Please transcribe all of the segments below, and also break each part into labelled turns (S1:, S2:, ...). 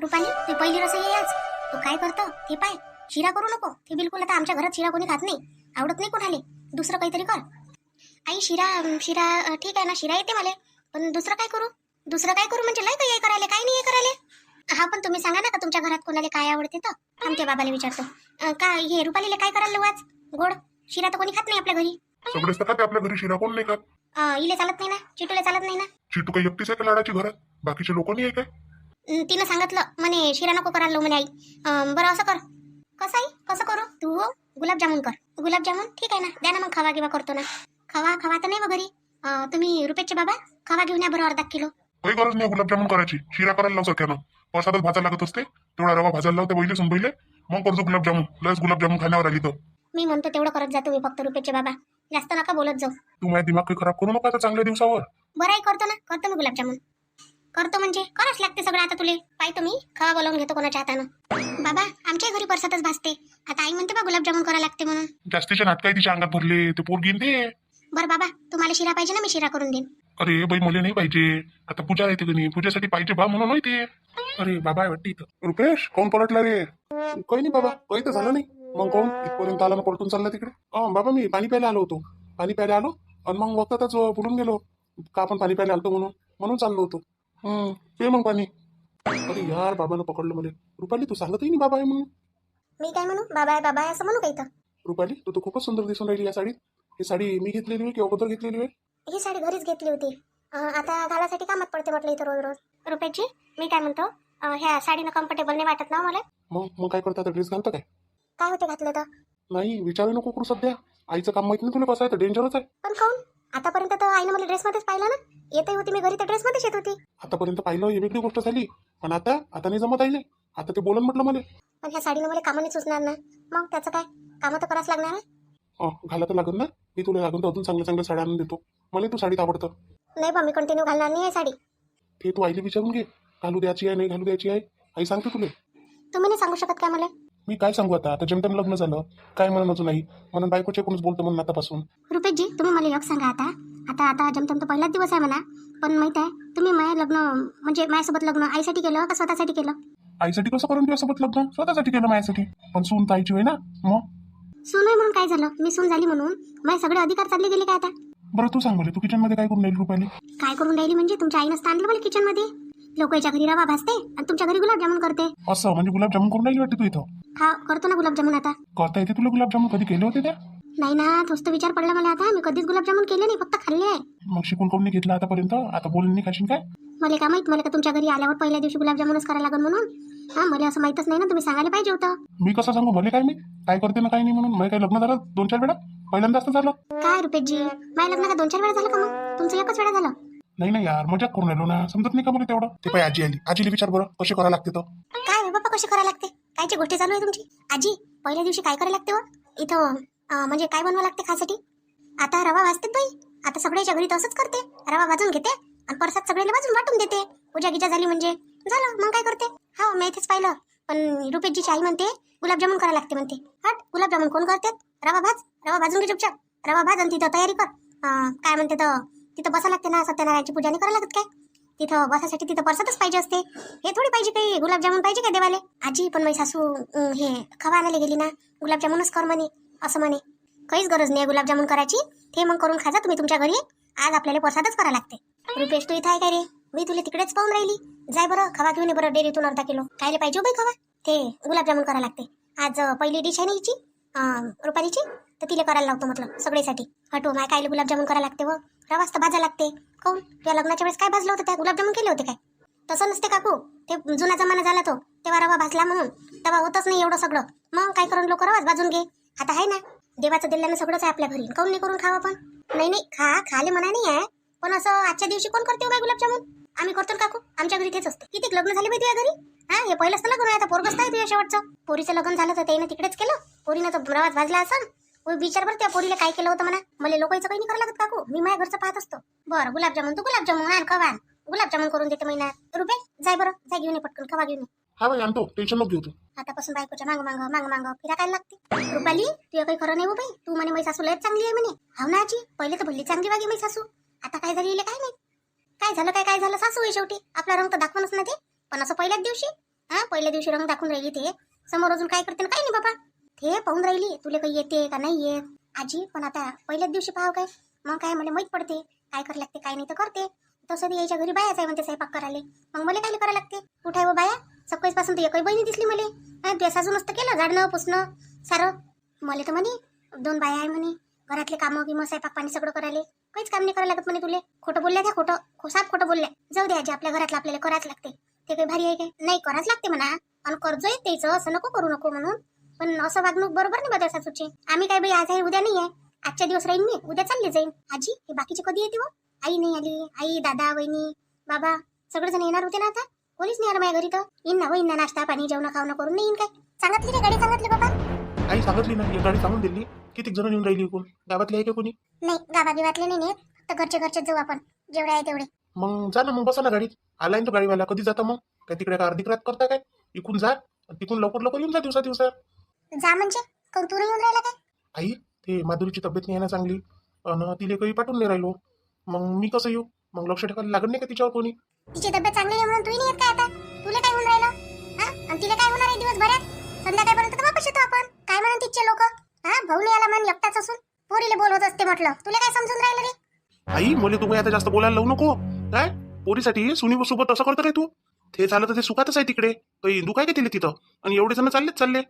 S1: रुपाली तू पहिली रसोई आहे आज. तू काय करतो ते पाय. शिरा करू नको, ते बिलकुल आता आमच्या घरात शिरा कोणी खात नाही, आवडत नाही कोणाले. दुसरं काहीतरी कर. आई शिरा शिरा ठीक आहे ना, शिरा येते मला, पण दुसरं काय करू? दुसरं काय करू म्हणजे लय काही करायला, काय नाही करायला. हा पण तुम्ही सांगा ना का तुमच्या घरात कोणाला काय आवडते तर आमच्या बाबाला विचारतो. का हे रुपालीला काय करायला लावू आज? गोड शिरा तर कोणी खात नाही आपल्या घरी.
S2: सगळेच तर खाते आपल्या घरी, शिरा कोण नाही खात.
S1: इले चालत नाही ना, चिटूला चालत नाही ना.
S2: चिटू काही एकटीच आहे का लाडाची घरात? बाकीचे लोक नाही आहे काय?
S1: तिनं सांगितलं म्हणे शिरा नको करायला लावू म्हणे आई. बरं असं कर. कसं आई कसं करू? तू गुलाबजामुन कर. गुलाबजामुन ठीक आहे ना, द्या ना मग, खवा किंवा करतो ना. खवा खवा तर नाही घरी. तुम्ही रुपेशचे बाबा खवा घेऊन या बरं, अर्धा किलो.
S2: काही गरज नाही गुलाबजामुन करायची, शिरा करायला लाव सख्यानं. प्रसादच भाजा लागत असते, तेवढा रवा भाजायला लावते पहिले सुनबईले, मग करतो गुलाबजामुन. लस गुलाबजामुन खाण्यावर आली तर
S1: मी म्हणतो तेवढं करत जा तुम्ही फक्त, रुपेशचे बाबा जास्त नका बोलत जाऊ.
S2: तू माझ्या दिमाग काही खराब करू नका आता चांगल्या दिवसावर.
S1: बरं आई करतो ना, करतो मी गुलाबजामुन. करतो म्हणजे करावंच लागते सगळं. आता तुले पाहतो मी खवा बोलावून घेतो कोणाच्या हातानं. बाबा आमच्या घरी परसातच भाजते, आता आई म्हणते बा गुलाबजामुन करायला लागते म्हणून.
S2: जास्तीचे नाटक तिच्या अंगात भरले, ते पोर घेईन ते.
S1: बरं बाबा तुम्हाला शिरा पाहिजे ना, मी शिरा करून देईन.
S2: अरे बाई मुले नाही पाहिजे, आता पूजा येते की नाही, पूजेसाठी पाहिजे बा म्हणून माहिती. अरे बाबा आहे वाटते इथं. रुपेश कोण पलटला रे? काही नाही बाबा, काही तर झालं नाही. मग कोण इथपर्यंत आला ना, पलटून चालला तिकडे? बाबा मी पाणी प्यायला आलो होतो, पाणी प्यायला आलो आणि मग वक्तातच बुडून गेलो. का आपण पाणी प्यायला आलतो म्हणून चाललो होतो. पे मग पाणी. अरे यार बाबानं पकडलं मला. रुपाली तू सांगतही नाही बाबा आहे म्हणून.
S1: मी काय म्हणू बाबा आहे असं म्हणू काही तर.
S2: रुपाली तू तर खूपच सुंदर दिसून राहिली या साडीत. ही साडी मी घेतलेली आहे की अगोदर घेतलेली आहे?
S1: ही साडी घरीच घेतली होती, आता घालासाठी कामात पडते म्हटलं इथं रोज रोज. रुपेशजी मी काय म्हणतो, ह्या साडीनं कम्फर्टेबल नाही वाटत ना मला.
S2: मग काय करता, आता ड्रेस घालता काय?
S1: काय होते घातलं तर?
S2: नाही विचारू नको करू सध्या, आईचं काम माहित नाही तुला कसं आहे, तर डेंजरच आहे.
S1: पण काऊन? आतापर्यंत तर आईनं मला ड्रेसमध्येच पाहिलं ना, येतही होती मी घरी तर ड्रेसमध्येच येत होती.
S2: आतापर्यंत पाहिलं ही वेगळी गोष्ट झाली, पण आता नाही जमत आईले. आता ते बोलन म्हटलं मला.
S1: पण ह्या साडीनं मला कामाने सुचणार ना, मग त्याचं काय, कामं तर करावंच लागणार आहे.
S2: घाला तर लागेल ना, मी तुला लागून तर अजून चांगल्या साड्या आणून देतो. मला तू साडीत आवडतं.
S1: नाही बा मी कंटिन्यू घालणार नाही आहे साडी.
S2: ते तू आईला विचारून घे, घालू द्यायची आहे नाही घालू द्यायची आहे, आई सांगते तुला.
S1: तुम्ही नाही सांगू शकत काय मला?
S2: मी काय सांगू आता जमतेम लग्न झालं काय म्हणून अजून नाही म्हणून बायकोचे कोणच बोलतो म्हणून आतापासून.
S1: रुपेशजी तुम्ही मला एक सांगा, आता जमतेम तर पहिलाच दिवस आहे म्हणा, पण माहित आहे तुम्ही माझ्या लग्न म्हणजे माझ्यासोबत लग्न आईसाठी केलं का स्वतःसाठी केलं?
S2: आईसाठी कसं करून तुझ्यासोबत लग्न? स्वतःसाठी केलं माझ्यासाठी. पण सून तर आईची होय ना. मग
S1: सून आहे म्हणून काय झालं? मी सून झाली म्हणून माझे सगळे अधिकार चालले गेले काय आता?
S2: बरं तू सांग मला, तू किचन मध्ये काय करून राहिली रुपाली?
S1: काय करून राहिली म्हणजे तुमच्या आईनं आणलं मला किचन मध्ये. लोकांच्या घरी रवा भाजते आणि तुमच्या घरी गुलाबजामुन करते.
S2: असं म्हणजे गुलाबजामुन करून राहिली वाटते तू इथं?
S1: हा करतो ना गुलाबजामुन. आता
S2: करता येते तुला गुलाबजामुन? कधी केले होते त्या?
S1: नाही ना, तोच तर विचार पडला मला. आता मी कधीच गुलाबजामुन केले नाही, फक्त खाल्ले आहे.
S2: मग शिकून कोण नाही घेतला आतापर्यंत? आता बोलून नाही खाशील काय?
S1: मला काय माहित, मला का तुमच्या घरी आल्यावर पहिल्या दिवशी गुलाबजामुनच करायला लागेल म्हणून. मला असं माहितच नाही ना, तुम्ही सांगायला पाहिजे होतं.
S2: मी कसं सांगू भले काय मी काय करते ना काय नाही म्हणून? मला काय लग्न झालं 2-4 वेळा? पहिल्यांदाच तर झालं.
S1: काय रुपेशजी माझ्या लग्न का 2-4 वेळा झालं का? मग तुमचं एकच वेळा झालं.
S2: नाही यार मजाक करून राहिलो ना, समजत नाही का मला तेवढं? ते पाय आजी आली, आजीला विचार बरं कशी करायला लागते तर.
S1: काय हो बाप्पा, कशी करायला लागते? कायची गोष्टी चालू आहे तुमची? आजी पहिल्या दिवशी काय करायला लागते हो इथं? म्हणजे काय बनवावं लागते खासाठी? आता रवा भाजते बाई, आता सगळ्याच्या घरी तसंच करते, रवा भाजून घेते आणि परसात सगळ्याला भाजून वाटून देते. पूजा गिजा झाली म्हणजे झालं, मग काय करते? हा मी इथेच पाहिलं. पण रुपेशजीची आई म्हणते गुलाबजामुन करायला लागते म्हणते. हट, गुलाबजामुन कोण करते? रवा भाजून घे चुपचाप, रवा भाज आणि तिथं तयारी कर. काय म्हणते तर तिथं बसा लागते ना, सत्यनारायणची पूजा नाही करायला लागत काय? तिथं बसासाठी तिथं परसातच पाहिजे असते, हे थोडी पाहिजे काही गुलाबजामुन पाहिजे काय देवाले? आजी पण माझी सासू हे खवा आणायला गेली ना, गुलाबजामुनच कर म्हणे, असं म्हणे. काहीच गरज नाही गुलाबजामुन करायची, ते मग करून खाजा तुम्ही तुमच्या घरी. आज आपल्याला प्रसादच करायला लागते. रुपेश तू इथं आहे काय रे? मी तुला तिकडेच पाहून राहिली. जाय बरं खवा घेऊन ये बरं, डेअरीतून अर्धा किलो. खायला पाहिजे बाई खवा, ते गुलाबजामुन करायला लागते. आज पहिली डिश आहे ना हिची रुपालीची, तर तिला करायला लावतो म्हटलं सगळ्यासाठी. हटो माय कायले गुलाबजामुन करायला लागते व रवाच तर भाजा लागते. काऊन तुझ्या लग्नाच्या वेळेस काय भाजलं होतं? त्या गुलाबजामुन केले होते काय? तसं नसते काकू, ते जुना जमाना झाला तो, तेव्हा रवा भाजला म्हणून तेव्हा होतच नाही एवढं सगळं. मग काय करून लोक रवाच भाजून घे. आता आहे ना देवाचं दिल्यानं सगळंच आहे आपल्या घरी, काऊन नाही करून खावा? पण नाही खाले म्हणा नाही आहे, पण असं आजच्या दिवशी कोण करते बाय गुलाबजामुन? आम्ही करतो ना काकू, आमच्या घरी तेच असते. किती लग्न झाले बाई तुझ्या घरी? हे पहिलंच तर लग्न आहे, आता पोरगच आहे तुझ्या शेवटचं. पोरीचं लग्न झालं तर त्यानं तिकडेच केलं, पोरीनं तर रवाच भाजला असं. विचार बरं त्या पोरीला काय केलं होतं म्हणा. मला लोकांचं काही नाही करायला लागत काकू, मी माझ्या घरचं पाहत असतो. बरं गुलाबजामुन तू गुलाबजामुन आण, खवा गुलाबजामुन करून देते महिन्यात. रुपये जाय बरं, जाय घेऊन ये पटकन खवा घेऊन ये.
S2: हा बाई आणतो, टेन्शन नको घेऊ तू.
S1: आतापासून बायकोच्या मांग फिरा काय लागते? रुपाली तुझं काही खरं नाही हो बाई, तू म्हणे माझी सासू लयच चांगली आहे म्हणे. हाव ना आजी, पहिले तर भल्ली चांगली वागे माझी सासू, आता काय झाली काय नाही. काय झालं सासू आहे शेवटी, आपला रंग तर दाखवणच ना ते. पण असं पहिल्याच दिवशी हा पहिल्या दिवशी रंग दाखवून राहिली ते समोर अजून काय करते ना काही नाही बाबा. ते पाहून राहिली तुला काही येते का नाही येत आजी. पण आता पहिल्याच दिवशी पाहाव काय मग काय मला माहित पडते काय करायला लागते काय नाही तर करते. तसं यायच्या घरी बायाच आहे म्हणते स्वयंपाक करायला. मग मला काय करायला लागते कुठे आहे बाया सकाळीच पासून तर एकही बहिणी दिसली मला. ते साजू नसतं केलं झाडणं पुसणं सारं. मला तर म्हणे 2 बाया आहे म्हणे घरातले कामं किंवा स्वयंपाक पाणी सगळं करायला. काहीच काम नाही करायला लागत म्हणे तुले. खोटं बोलल्या त्या साफ खोटं बोलल्या. जाऊ द्या आजी आपल्या घरातलं आपल्याला करायच लागते. ते काही भारी आहे काय नाही करायच लागते म्हणा. आणि कर्ज आहे त्याचं असं नको करू नको म्हणून. पण असं वागणूक बरोबर नाही बदल सासूची. आम्ही काय बाई आज आहे उद्या नाही आहे. आजच्या दिवस राहीन मी उद्या चालले जाईन. आजी हे बाकीचे कधी येते हो. आई नाही आली. आई दादा वहिनी बाबा सगळेजण येणार होते ना. आता कोणीच नाही आलं माझ्या घरी तर येईन ना नाश्ता पाणी जेवण खावणं करून नाही येईन काय. सांगितली रे गाडी सांगितली बाबा.
S2: आई सांगितली ना एक गाडी सांगून दिली. किती जण येऊन राहिली कोण गावातले आहे का कोणी.
S1: नाही गावागिवातले नाही नेत फक्त घरचे जाऊ आपण जेवढे आहे तेवढे.
S2: मग जा ना मग बसा ना गाडीत. आलाय तो गाडीवाला कधी जाता मग काय तिकडे का अर्धी रात करता काय. इकून जा तिकून लवकर येऊन जा दिवसा.
S1: जा म्हणजे कोण तू येऊन राहिला काय.
S2: आई ते माधुरीची तब्येत नाही आहे ना चांगली आणि तिला काही पाठवून नाही राहिलो. मग मी कसं येऊ मग लक्ष ठेवायला लागत नाही का तिच्यावर कोणी.
S1: तिची तब्येत चांगली आहे म्हणून तू नाही येत काय आता. तुला काय होऊन राहिलं हा आणि तिला काय होणार आहे दिवसभरात. संध्याकाळपर्यंत तर वापस येतो आपण. काय म्हणून तिचे लोक हा भाऊ नाही आला म्हणून एकटाच असून पोरीले बोलवत असते म्हटलं. तुला काय समजून राहिलं रे.
S2: आई मला तू काही आता जास्त बोलायला लावू नको. काय पोरीसाठी सुनी सोबत असं करतं काय तू. ते झालं तर ते सुखातच आहे तिकडे काही दुखाय का तिला तिथं. आणि एवढे जण चालले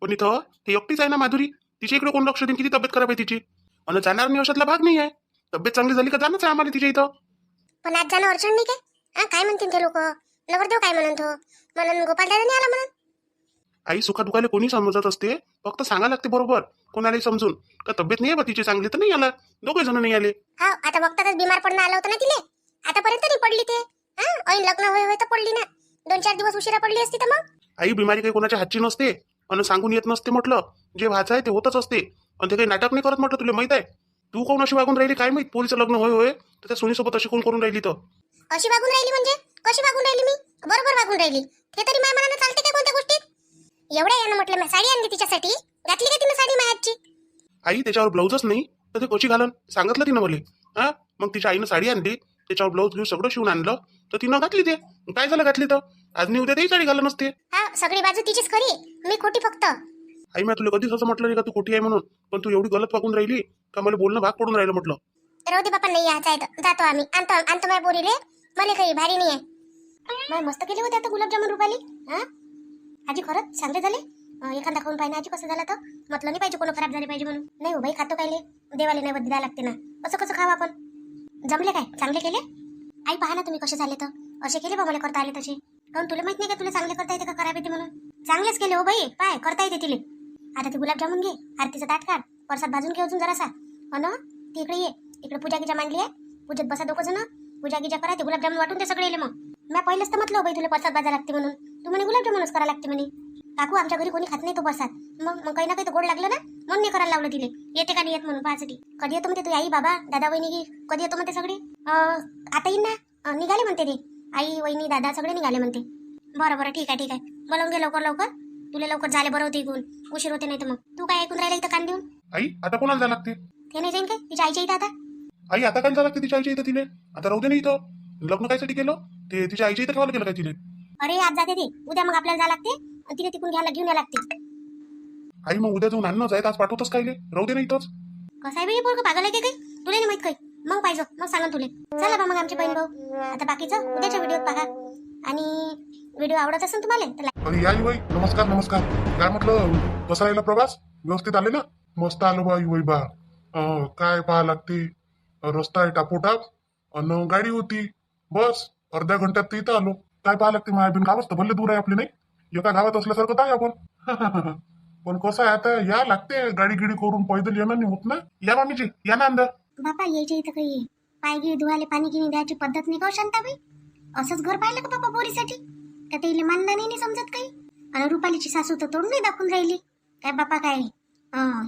S2: पण इथं ते एकटीच आहे ना माधुरी. तिच्या इकडे कोण लक्ष देईन किती तब्येत खराब आहे तिची. आणि जाणार नाही अशातला भाग नाही आहे. तब्येत चांगली झाली का जाणंच आहे आम्हाला तिच्या इथं.
S1: पण आज जाणं अडचण नाही काय काय म्हणतील ते लोक. नवरदेव काय म्हणून तो म्हणून गोपाल दादा नाही आला म्हणून.
S2: आई सुखा दुखायला कोणी समजत असते. फक्त सांगा लागते बरोबर कोणालाही समजून का तब्येत नाही आहे बा तिची चांगली तर नाही आला. दोघे जण नाही आले.
S1: हा आता बघतातच बिमार पडणं आलं होतं ना तिले. आतापर्यंत नाही पडली ते. ऐन लग्न होय तर पडली ना. 2-4 दिवस उशिरा पडली असती तर मग.
S2: आई बिमारी काही कोणाच्या हातची नसते आणि सांगून येत नसते म्हटलं. जे व्हायचं आहे ते होतच असते आणि ते काही नाटक नाही करत म्हटलं. तुला माहित आहे तू कोण अशी वागून राहिली काय माहित. पोरीचं लग्न होय तर त्या सोनीसोबत अशी कोण करून राहिली तर.
S1: अशी वागून राहिली म्हणजे कशी वागून राहिली मी. बरोबर वागून राहिली. हे तरी माझ्या मनानं चालते का कोणत्या गोष्टीत. एवढ्या यानं म्हटलं मी साडी आणली तिच्यासाठी. घातली का तिनं साडी माझ्याची.
S2: आई त्याच्यावर ब्लाऊजच नाही तर ते कशी घालन सांगितलं तिनं मला. हा मग तिच्या आईनं साडी आणली त्याच्यावर ब्लाऊज सगळं शिवून आणलं तर तिनं घातली. ते काय झालं घातली तर आज नाही उद्या तेही साडी घालत नसते.
S1: हा सगळी बाजू तिचीच खरी मी खोटी फक्त.
S2: आई मी तुला कधीच असं म्हटलं नाही का तू खोटी आहे म्हणून. पण तू एवढी गलत वागून राहिली का मला बोलणं भाग पडून राहिलं म्हटलं.
S1: राहू दे बापा नाही यायचं आहे जातो आम्ही. आणतो माझ्या पोरीले. मला काही भारी नाही आहे. मस्त केले होते आता गुलाबजामुन रुपाली. हा आजी खरंच चांगले झाले. एखादा खाऊन पाहिजे आजी कसं झालं तर म्हटलं नाही पाहिजे कोण खराब झाले पाहिजे म्हणून. नाही हो बाई खातो कायले देवाले नाही द्यायला लागते ना. कसं खावं आपण. जमले काय चांगले केले. आई पहा ना तुम्ही कसे झाले तर असे केले बा मला करता आले तसे. काऊन तुला माहित नाही का तुला चांगले करता येते का खराब येते म्हणून. चांगलेच केले हो बाई पाय करता येते तिले. आता ते गुलाबजामुन घे आरतीचं ताट काढ प्रसाद भाजून घे अजून जरासा. अन ती इकडे ये. इकडे पूजा गिजा मांडली आहे. पूजेत बसा दोघं जण पूजा गिजा करा. ते गुलाबजामुन वाटून ते सगळे येले. मग मी पहिलेच तर म्हटलं बाई तुला प्रसाद भाजा लागते म्हणून. तू म्हणे गुलाबजामुनच करा लागते म्हणे. काकू आमच्या घरी कोणी खात नाही तो प्रसाद. मग काही ना काही तर गोड लागलं ना म्हणून नाही करायला लावलं तिले. येते का नाही येत म्हणून पाहासाठी. कधी येतो म्हणते तू आई बाबा दादा वहिनी कधी येतो म्हणते सगळे. आता येईन ना निघाले म्हणते ते. आई वहिनी दादा सगळे निघाले म्हणते. बरं ठीक आहे बोलवून घे लवकर. तुला लवकर झाले बरं होते इकून उशीर होते नाही तर मग. तू काय ऐकून राहिला इथं कान देऊन.
S2: आई आता कोणाला जायला लागते.
S1: ते नाही जाईन काय तिच्या आईच्या इथं आता.
S2: आई आता काय जायला लागते तिच्या आईच्या इथं तिले. आता राहू दे नाही इथं. लग्न कायसाठी केलं ते तिच्या आईच्या इथं ठेवायला केलं काय तिले.
S1: अरे आज जाते ते उद्या मग आपल्याला जायला लागते. तिने तिकून घेऊन या लागते.
S2: आई मग उद्या जाऊन आणणं जायत आज पाठवतच काय राहू दे नाही इथंच.
S1: कसं आहे बाई पोरगं पागल आहे काही. तुला नाही माहित काही. मग पाहिजे मग सांगा तुले. चला बा मग आमचे बहीण भाऊ आता बाकीचं उद्याच्या व्हिडिओत पहा. आणि व्हिडिओ आवडत असेल तुम्हाला तर
S2: अरे या बाई नमस्कार. काय म्हटलं कसा राहिला प्रवास व्यवस्थित आले ना. मस्त आलो बाई वै बा. काय पाहा लागते रस्ता आहे टापोटाप अन गाडी होती बस अर्ध्या घंट्यात तर इथं आलो. काय पाहा लागते मायाबीन गावच तर भले दूर आहे आपली नाही. एका गावात असल्यासारखं काय आपण. पण कसं आहे आता या लागते गाडी गिडी करून पैदल येणं नाही होत ना. या मामीजी या ना अंदर.
S1: बापा यायचे इथं काही पाय गिळ धुवाले पाणी गिणी द्यायची पद्धत नाही का शांताबाई. असंच घर पाहिलं का बापा पोरीसाठी. का ते मानदा नाही समजत काही. आणि रुपालीची सासू तर तोंड नाही दाखवून राहिली. काय बापा काय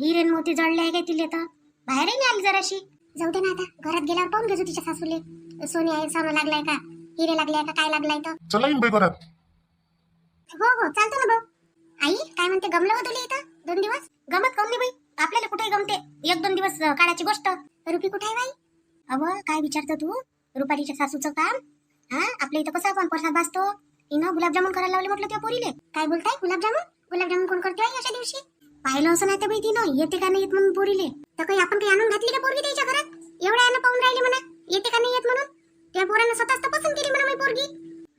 S1: हिरेन मोती जळले आहे काय तिले तर बाहेरही नाही आली जराशी. जाऊ दे ना आता घरात गेल्यावर पाहून घेजो तिच्या सासूले. सोनी आहे सोनं लागलाय का हिरे लागलाय का काय लागलाय तर.
S2: चला येईन बाई घरात.
S1: हो चालतो ना भाऊ. आई काय म्हणते गमलं हो तुला इथं 2 दिवस. गमत काऊन नाही बाई आपल्याला कुठे गमते. 1-2 दिवस काढायची गोष्ट. रुपी कुठे आहे बाई. अव काय विचारतो तू रुपालीच्या सासूचं काम. आपल्या इथं कसं आपण प्रसाद भाजतो हिनं गुलाबजामुन करायला लावले म्हटलं त्या पोरीले. काय बोलताय? गुलाबजामुन कोण करते आई अशा दिवशी? पाहिलं असं नाही तर बाई तिनं येते का नाही येत म्हणून पोरीले. तर काही आपण काही आणून घातली का पोरगी त्याच्या घरात? एवढ्या यानं पाहून राहिली म्हणा येते का नाही येत म्हणून. त्या पोरानं स्वतःच तर पसंत केली म्हणा मी पोरगी.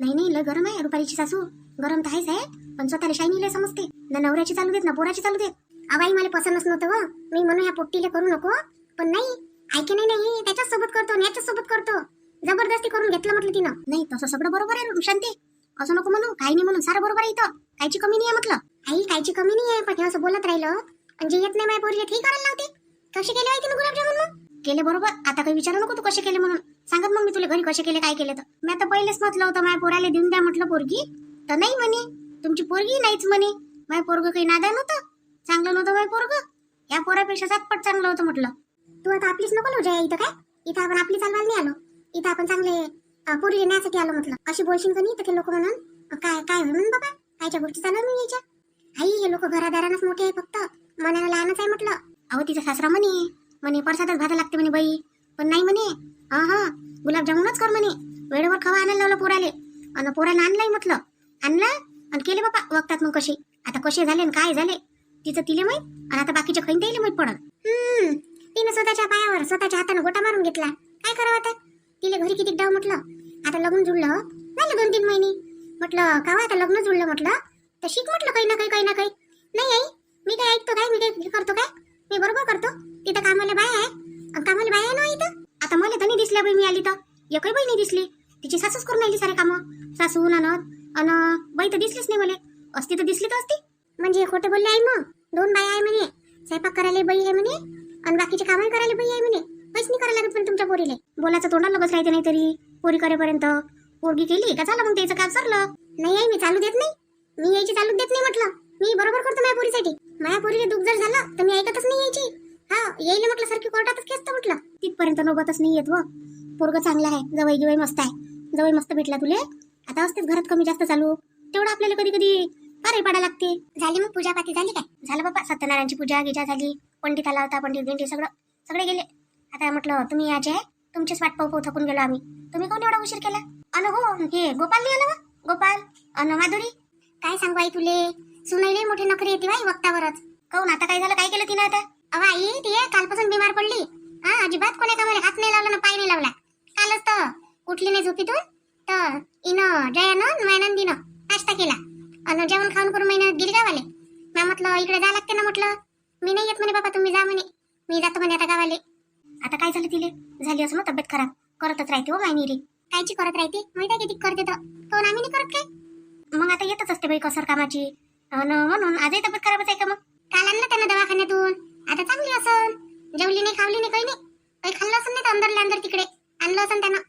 S1: नाही लय गरम आहे रुपालीची सासू. गरम तर आहेच आहे, पण स्वतःला शाईनी लय समजते ना. नवऱ्याची चालू देत ना पोराची चालू देत. अवाई मला पसंतच नव्हतं व. मी म्हणून या पोट्टीला करू नको, पण नाही ऐके नाही त्याच्याच सोबत करतो आणि याच्याच सोबत करतो. जबरदस्ती करून घेतलं म्हटलं तिनं. नाही तसं सगळं बरोबर आहे शांती, असं नको म्हणू. काही नाही म्हणून सारं बरोबर आहे इथं, कायची कमी नाही आहे म्हटलं. आई कायची कमी नाही आहे, पण हे असं बोलत राहिलं आणि जे येत नाही माझ्या पोरीला ठीक करायला लावते. कसे केले आहे तिने गुलाबजामुन? मग केले बरोबर. आता काही विचारू नको तू कसे केले म्हणून. सांगत मग मी तुला घरी कसे केले काय केले तर. मी आता पहिलेच म्हटलं होतं माझ्या पोराला देऊन द्या म्हटलं पोरगी, तर नाही म्हणे. तुमची पोरगी नाहीच म्हणे. माझ्या पोरग काही नादा नव्हतं, चांगलं नव्हतं माझ्या पोरग. या पोरापेक्षा 7 पट चांगलं होतं म्हटलं. तू आता आपलीच नको लो जाय इथं. काय इथं आपण आपली चालवायला नाही आलो, इथं आपण चांगले पोरी येण्यासाठी आलो म्हटलं. अशी बोलशील का नाही तर ते लोक म्हणून काय म्हणून बाबा कायच्या गोष्टी चालू नाही यायच्या. आई हे लोक घरादारानच मोठे आहे, फक्त मनाला लहानच आहे म्हटलं. अहो तिचा सासरा म्हणे परसादच भाता लागते म्हणे बाई, पण नाही म्हणे. हा गुलाबजामुनच कर म्हणे. वेळेवर खवा आणायला लावलं पोराले आणि पोराला आणलाय म्हटलं. आणला आणि केले बाबा वक्तात. मग कशी आता कसे झाले आणि काय झाले तिचं तिले माहित, आणि आता बाकीच्या खाईन त्याला माहित पडल. तिने स्वतःच्या पायावर स्वतःच्या हातानं गोटा मारून घेतला. काय करावं आता? तिले घरी किती डाव म्हटलं. आता लग्न जुळलं झालं 2-3 महिने म्हटलं. का आता लग्न जुळलं म्हटलं तर शिक म्हटलं काही ना काही. नाही आई मी काय ऐकतो काय, मी काय करतो काय? मी बरोबर करतो. तिथं कामाला बाय आहे ना इथं. आता मला तर नाही दिसल्या बाई. मी आली तर एकही बाई नाही दिसली. तिची सासूच करून आली सारे कामं. सासू ननद अन बाई तर दिसलीच नाही मला. असती तर दिसली तर असती. म्हणजे खोटे बोलले आई. मग 2 बाया आहे म्हणे, स्वयंपाक करायला बाई आहे म्हणे आणि बाकीचे कामही करायला बाई आहे म्हणे. पैसे नाही करायला लागत पण तुमच्या पोरीले. बोलायचं तोंडाला लगच राहते नाही तरी. पोरी करेपर्यंत पोरगी केली का झालं मग त्याचं काम सरलं. नाही आई मी चालू देत नाही. मी यायची चालू देत नाही म्हटलं. मी बरोबर करतो माझ्या पोरीसाठी. माझ्या पोरीला दुःख जर झालं तर मी ऐकतच नाही यायची. हा येईल म्हटलं सारखी कोर्टातच खेचतो म्हटलं. तिथपर्यंत नोबतच नाही येत. व पोरग चांगला आहे, जवळ मस्त आहे. जवळ मस्त भेटला तुले. आता असतेच घरात कमी जास्त चालू, तेवढं आपल्याला कधी कधी पारे पाडा लागते. झाली मग पूजापाती झाली काय? झालं बाबा. सत्यनारायणची पूजा गिजा झाली. पंडित आला होता, पंडित गिंडी सगळे गेले. आता म्हटलं तुम्ही याचे आहे, तुमचीच वाट पाहू थकून गेलो आम्ही. तुम्ही कोण एवढा उशीर केला? अन हो हे गोपाल नाही आला. गोपाल अन माधुरी काय सांगू आई तुले. सुनाईले मोठी नोकरी येते बाई वक्तावरच. काऊन आता काय झालं? काय केलं तिने आता? अहो आई ती कालपासून बिमार पडली. अजिबात कोणी कामाला हात नाही लावला ना पाय नाही लावला. कालच तर उठली नाही झोपीतून तर इनं जयानं मायनंदीनं नाश्ता केला आणि जेवण खाऊन करून महिन्यात गेली गावाले. मी म्हटलं इकडे जा लागते ना म्हटलं. मी नाही येत म्हणे बाबा तुम्ही जा म्हणे. मी जातो म्हणे आता गावाले. आता काय झालं तिले? झाली असं ना तब्येत खराब. करतच राहते हो मायनीरी. कायची करत राहते माहिती आहे किती करते तर. कोण आम्ही नाही करत काय? मग आता येतच असते बाई कसर कामाची. म्हणून आजही तब्येत खराबच आहे का? मग काल आणलं त्यांना दवाखान्यातून. आता चांगली असन. जेवली नाही खावली नाही काही नाही. काही खाल्लं असन नाही तर अंदर तिकडे आणलं असन त्यानं.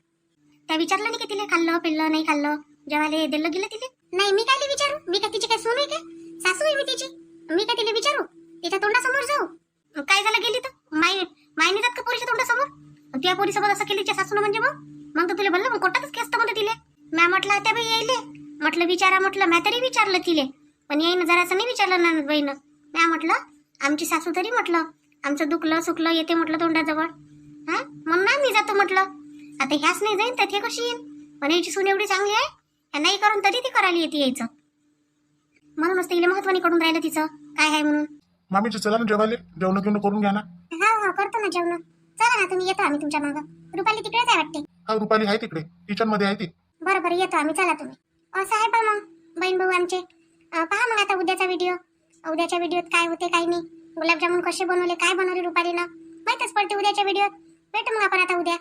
S1: त्या विचारलं नाही की तिले खाल्लं पिल्लं नाही खाल्लं जेवायला दिलं गेलं तिले? नाही मी काय विचारू. मी काय तिची काय सून आहे काय? सासू आहे मी तिची. मी काय तिला विचारू? तिच्या तोंडासमोर जाऊ? काय झालं गेली तर मायने जात का पोरीच्या तोंडासमोर? त्या पोरीसोबत असं केली त्या सासून म्हणजे मग तर तुला बोललं मग कोर्टातच खेचतं म्हणते तिले. मॅ म्हटलं त्या बाई यायले म्हटलं विचारा म्हटलं. मॅ तरी विचारलं तिले, पण येईन जरासं नाही विचारलं ना बाईनं. मॅ म्हटलं आमची सासू तरी म्हटलं आमचं दुखलं सुखलं येते म्हटलं तोंडाजवळ. म्हणून ना मी जातो म्हटलं. आता ह्याच नाही जाईन तर ते कशी येईन? पण याची सून एवढी चांगली आहे, ह्या नाही करून तरी ती करायला येते यायचं. म्हणूनच तिला महत्वानी करून राहिलं तिचं काय आहे म्हणून.
S2: मामीची चला ना जेवायला. जेवण घेऊन करून घ्या ना.
S1: हा करतो ना जेवण. चला ना तुम्ही येतो आम्ही तुमच्या मागं. रुपाली तिकडेच आहे वाटते.
S2: हा रुपाली आहे तिकडे किचन मध्ये आहे ती.
S1: बरं येतो आम्ही. चला तुम्ही. असं आहे बा मग बहीण भाऊ आमचे. पहा मग आता उद्याचा व्हिडिओत काय होते काय नाही. गुलाबजामुन कसे बनवले काय बनवले रुपालीनं माहितच पडते उद्याच्या व्हिडिओत. भेटू मग आपण आता उद्या.